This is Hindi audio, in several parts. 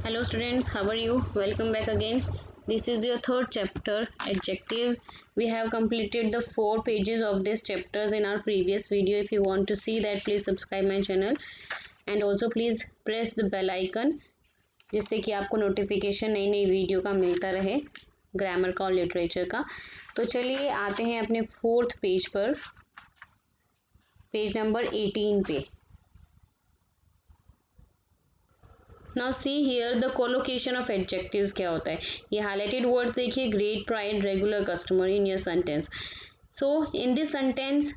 Hello students, how are you? Welcome back again. This is your third chapter, adjectives. We have completed the 4 pages of these chapters in our previous video. If you want to see that, please subscribe my channel and also please press the bell icon जिससे कि आपको नोटिफिकेशन नई नई वीडियो का मिलता रहे, ग्रामर का और लिटरेचर का। तो चलिए आते हैं अपने 4th पेज पर, पेज नंबर 18 पे। Now see here the collocation of adjectives क्या होता है। ये हाईलाइटेड वर्ड देखिए, great, pride, regular, customer in your sentence. So in this sentence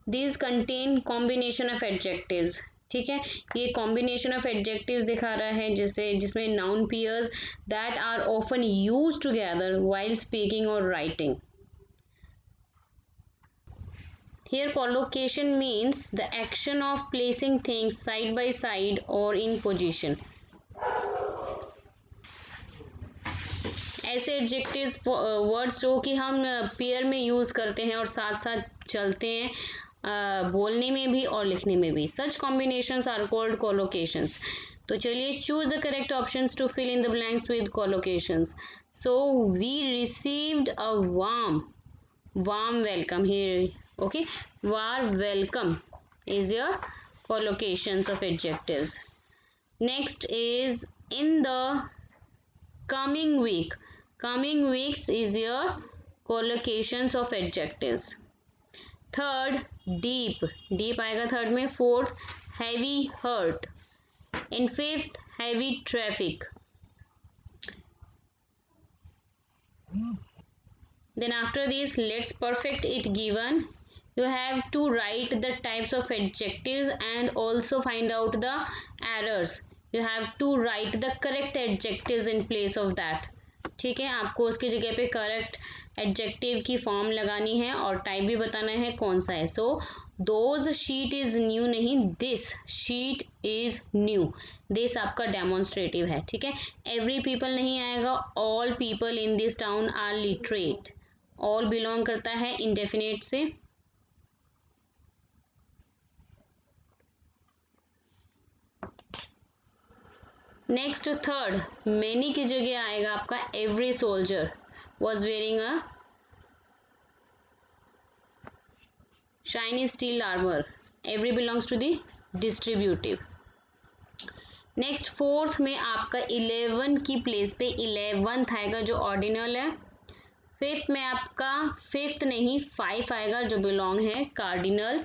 this contain combination of adjectives. ठीक है, ये कॉम्बिनेशन ऑफ एडजेक्टिव्स दिखा रहा है जिसमें noun pairs that are often used together while speaking और writing. Here collocation means the action of placing things side by side or in position. ऐसे एडजेक्टिव्स वर्ड्स जो कि हम पेयर में यूज़ करते हैं और साथ साथ चलते हैं बोलने में भी और लिखने में भी। Such combinations are called collocations. तो चलिए choose the correct options to fill in the blanks with collocations. So we received a warm welcome here. Okay, warm welcome is your collocations of adjectives. Next is in the coming week. Coming weeks is your collocations of adjectives. Third, deep. Deep आएगा थर्ड में. Fourth, heavy, hurt. In fifth, heavy traffic. Then after this, let's perfect it given. You have to write the types of adjectives and also find out the errors. You have to write the correct adjectives in place of that. ठीक है, आपको उसकी जगह पे करेक्ट एडजेक्टिव की फॉर्म लगानी है और टाइप भी बताना है कौन सा है। So those sheet is new नहीं, this sheet is new. This आपका डेमोन्स्ट्रेटिव है। ठीक है, एवरी पीपल नहीं आएगा, all people in this town are literate. All belong करता है इंडेफिनेट से। नेक्स्ट थर्ड, मैनी की जगह आएगा आपका every soldier was wearing a shiny steel armour. Every belongs to the distributive. Next fourth में आपका 11 की प्लेस पे 11th आएगा जो ऑर्डिनल है। फिफ्थ में आपका फिफ्थ नहीं 5 आएगा जो बिलोंग है कार्डिनल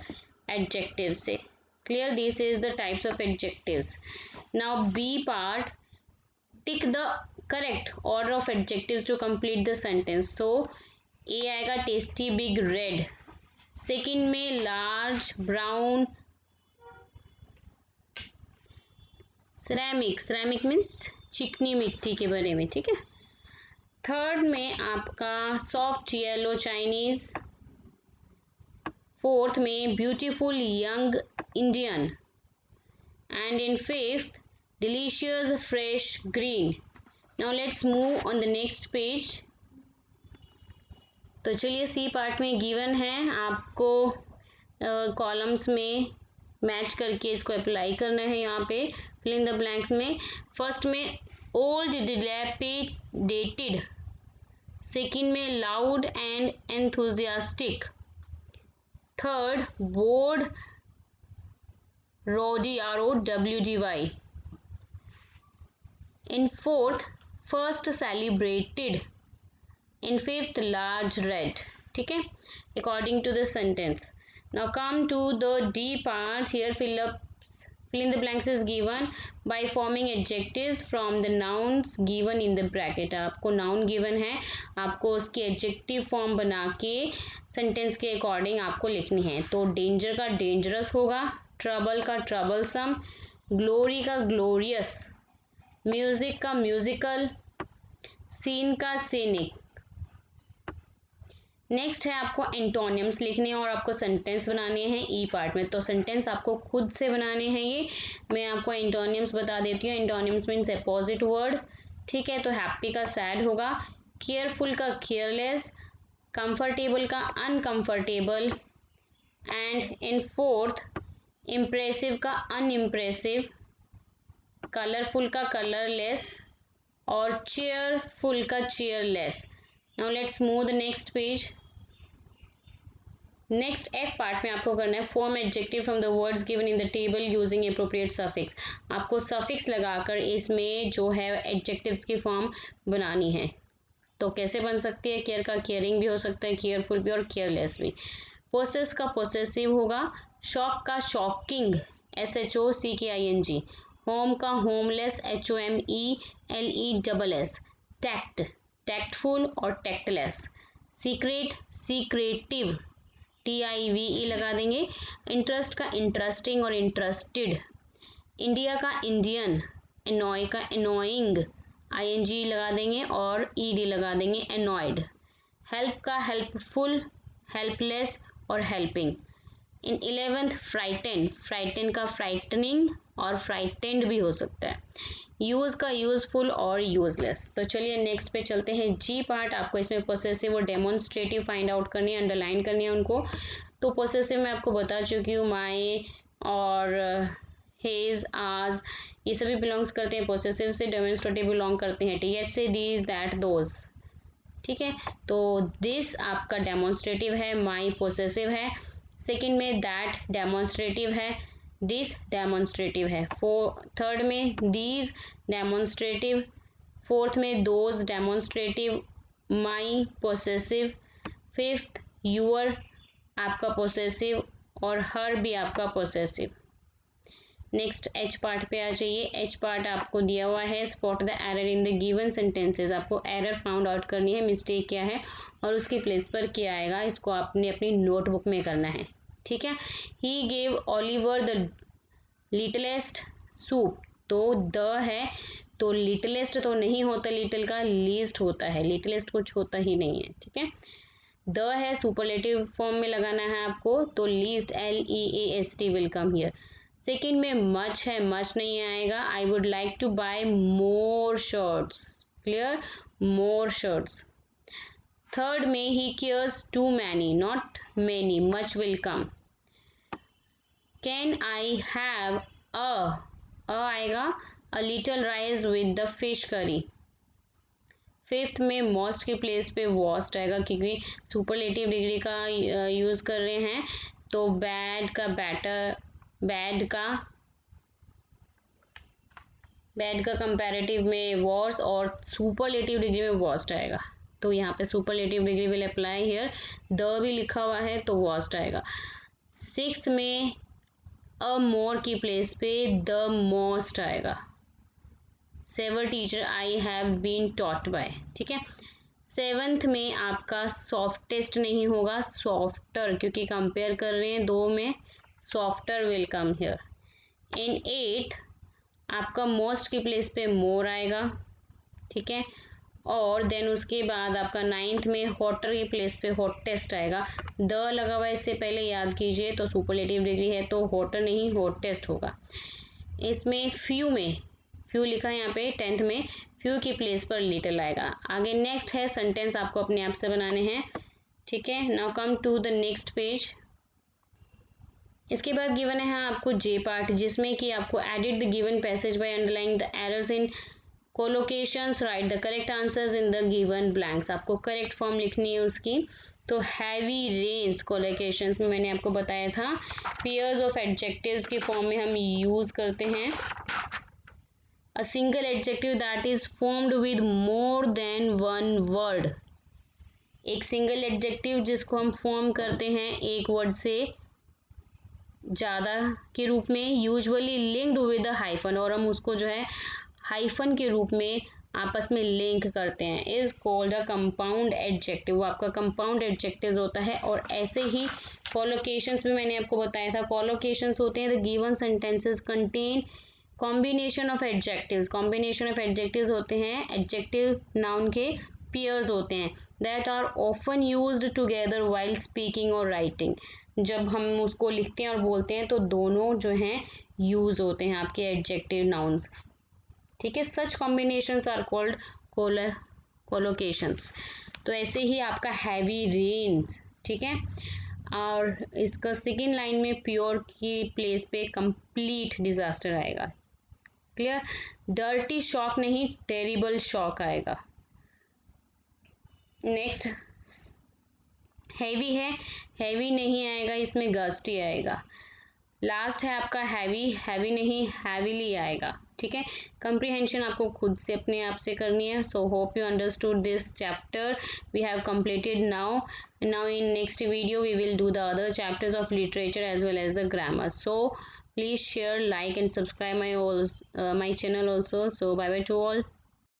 एडजेक्टिव से। Clear, this is the types of adjectives. Now B part, tick the correct order of adjectives to complete the sentence. So A आएगा टेस्टी, बिग, रेड। सेकंड में large, brown, ceramic. Ceramic means चिकनी मिट्टी के बने में। ठीक है, थर्ड में आपका सॉफ्ट, येलो, चाइनीज। फोर्थ में beautiful, young, Indian. And in fifth delicious, fresh, green. Now let's move on the next page. तो चलिए सी पार्ट में गिवन है, आपको कॉलम्स में मैच करके इसको अप्लाई करना है। यहाँ पे फिल इन द ब्लैंक्स में फर्स्ट में ओल्ड, डिलैपिडेटेड। सेकेंड में loud and enthusiastic. Third bored, rowdy, ROWDY। In fourth first, celebrated. In fifth large, red. ठीक है, according to the sentence. Now come to the D part. Here fill in the blanks is given by forming adjectives from the nouns given in the bracket। आपको नाउन गिवन है, आपको उसकी एडजेक्टिव फॉर्म बना के सेंटेंस के अकॉर्डिंग आपको लिखनी है। तो डेंजर का डेंजरस होगा, ट्रबल का ट्रबलसम, ग्लोरी का ग्लोरियस, म्यूजिक का म्यूजिकल, सीन का सीनिक। नेक्स्ट है आपको एंटोनियम्स लिखने और आपको सेंटेंस बनाने हैं ई पार्ट में। तो सेंटेंस आपको खुद से बनाने हैं। ये मैं आपको एंटोनियम्स बता देती हूँ। Antonyms means opposite word. ठीक है, तो हैप्पी का सैड होगा, केयरफुल का केयरलेस, कंफर्टेबल का uncomfortable, and in fourth impressive का अनइम्प्रेसिव, कलरफुल का कलरलेस और चेयरफुल का cheerless. Now let's move the next page. Next F part में आपको करना है form adjective from the words given in the table using appropriate suffix. आपको सफिक्स लगाकर इसमें जो है एडजेक्टिव्स की फॉर्म बनानी है। तो कैसे बन सकती है? केयर का केयरिंग भी हो सकता है, केयरफुल भी और केयरलेस भी। पोसेस का पोसेसिव होगा, शॉक का शॉकिंग SHOCKING, होम का होमलेस HOMELESS, टैक्ट टैक्टफुल और टैक्टलेस, सीक्रेट सीक्रेटिव TIVE लगा देंगे, इंटरेस्ट का इंटरेस्टिंग और इंटरेस्टेड, इंडिया का इंडियन, एनॉय का एनॉइंग ING लगा देंगे और ED लगा देंगे एनॉयड, हेल्प का हेल्पफुल, हेल्पलेस और हेल्पिंग। इन 11th फ्राइटन, फ्राइटन का फ्राइटनिंग और फ्राइटेंड भी हो सकता है। यूज़ का यूज़फुल और यूज़लेस। तो चलिए नेक्स्ट पे चलते हैं। जी पार्ट आपको इसमें पोसेसिव और डेमोन्स्ट्रेटिव फाइंड आउट करनी है, अंडरलाइन करनी है उनको। तो पोसेसिव में आपको बता चुकी हूँ, माई और हेज, आज ये सभी बिलोंग्स करते हैं पोसेसिव से। डेमोन्स्ट्रेटिव बिलोंग करते हैं TH से, दीज, दैट, दोज। ठीक है, तो दिस आपका डेमोन्स्ट्रेटिव है, माई पोसेसिव है, सेकंड में दैट डेमोन्स्ट्रेटिव है, दिस डेमोन्स्ट्रेटिव है, थर्ड में दीज डेमोन्स्ट्रेटिव, फोर्थ में those demonstrative, my possessive, fifth your आपका पोसेसिव और हर भी आपका पोसेसिव। नेक्स्ट एच पार्ट पे आ जाइए। एच पार्ट आपको दिया हुआ है spot the error in the given sentences. आपको एरर फाउंड आउट करनी है, मिस्टेक क्या है और उसकी प्लेस पर क्या आएगा, इसको आपने अपनी नोटबुक में करना है। ठीक है, he gave Oliver the littlest soup, तो द है तो लिटलेस्ट तो नहीं होता, लिटिल का लीस्ट होता है, लिटलेस्ट कुछ होता ही नहीं है। ठीक है, द है सुपरलेटिव फॉर्म में लगाना है आपको, तो least LEAST will come here. Second में मच है, मच नहीं आएगा। I would like to buy more shirts, clear, more shirts. Third में he cares too many, not many, much will come. Can I have a आएगा, a little rice with the fish curry. Fifth में मोस्ट की प्लेस पे वॉस्ट आएगा, क्योंकि सुपरलेटिव डिग्री का यूज़ कर रहे हैं। तो बैड का बैटर, बैड का कंपैरेटिव में वॉर्स और सुपरलेटिव डिग्री में वॉस्ट आएगा। तो यहाँ पे superlative degree will apply here, the भी लिखा हुआ है तो वॉस्ट आएगा। सिक्स्थ में अ मोर की प्लेस पे द मोस्ट आएगा। Saver teacher I have been taught by. ठीक है, सेवंथ में आपका सॉफ्टेस्ट नहीं होगा, सॉफ्टर, क्योंकि कंपेयर कर रहे हैं दो में, softer will come here. In eight आपका मोस्ट की प्लेस पे मोर आएगा। ठीक है, और देन उसके बाद आपका नाइन्थ में हॉटर की प्लेस पे हॉटेस्ट आएगा। द लगा हुआ है, इससे पहले याद कीजिए, तो सुपरलेटिव डिग्री है तो हॉटर नहीं हॉटेस्ट होगा। इसमें फ्यू में, फ्यू लिखा है यहाँ पे 10th में, फ्यू की प्लेस पर लिटिल आएगा। आगे नेक्स्ट है सेंटेंस आपको अपने आप से बनाने हैं। ठीक है, now come to the next page. इसके बाद गिवन है आपको जे पार्ट, जिसमें कि आपको edit the given passage by underlining the errors in collocations, write the correct answers in the given blanks. आपको करेक्ट फॉर्म लिखनी है उसकी। तो हैवी रेन्स कोलोकेशंस में मैंने आपको बताया था, पेयर्स ऑफ एडजेक्टिव्स की फॉर्म में हम यूज़ करते हैं। A single adjective that is formed with more than one word, एक सिंगल एडजेक्टिव जिसको हम फॉर्म करते हैं एक वर्ड से ज़्यादा के रूप में, usually linked with a hyphen, और हम उसको जो है हाइफन के रूप में आपस में लिंक करते हैं, is called a compound adjective. वो आपका कंपाउंड एडजेक्टिव होता है। और ऐसे ही कॉलोकेशंस भी मैंने आपको बताया था, कॉलोकेशंस होते हैं the given sentences contain combination of adjectives, combination of adjectives होते हैं, एडजेक्टिव नाउन के पेयर्स होते हैं, that are often used together while speaking और राइटिंग। जब हम उसको लिखते हैं और बोलते हैं तो दोनों जो हैं यूज होते हैं आपके एडजेक्टिव नाउन्स। ठीक है, सच कॉम्बिनेशंस आर कॉल्ड कोलोकेशंस। तो ऐसे ही आपका हैवी रेन्स, ठीक है, और इसका सेकेंड लाइन में प्योर की प्लेस पे कंप्लीट डिजास्टर आएगा। क्लियर? डर्टी शॉक नहीं, टेरिबल शॉक आएगा। नेक्स्ट हैवी है, हैवी नहीं आएगा, इसमें गस्टी आएगा। लास्ट है आपका हैवी, हैवी नहीं, हैवीली आएगा। ठीक है, कंप्रीहेंशन आपको खुद से अपने आप से करनी है। So hope you understood this chapter we have completed now. Now in next video we will do the other chapters of literature as well as the grammar. So please share, like and subscribe my channel also. So bye bye to all.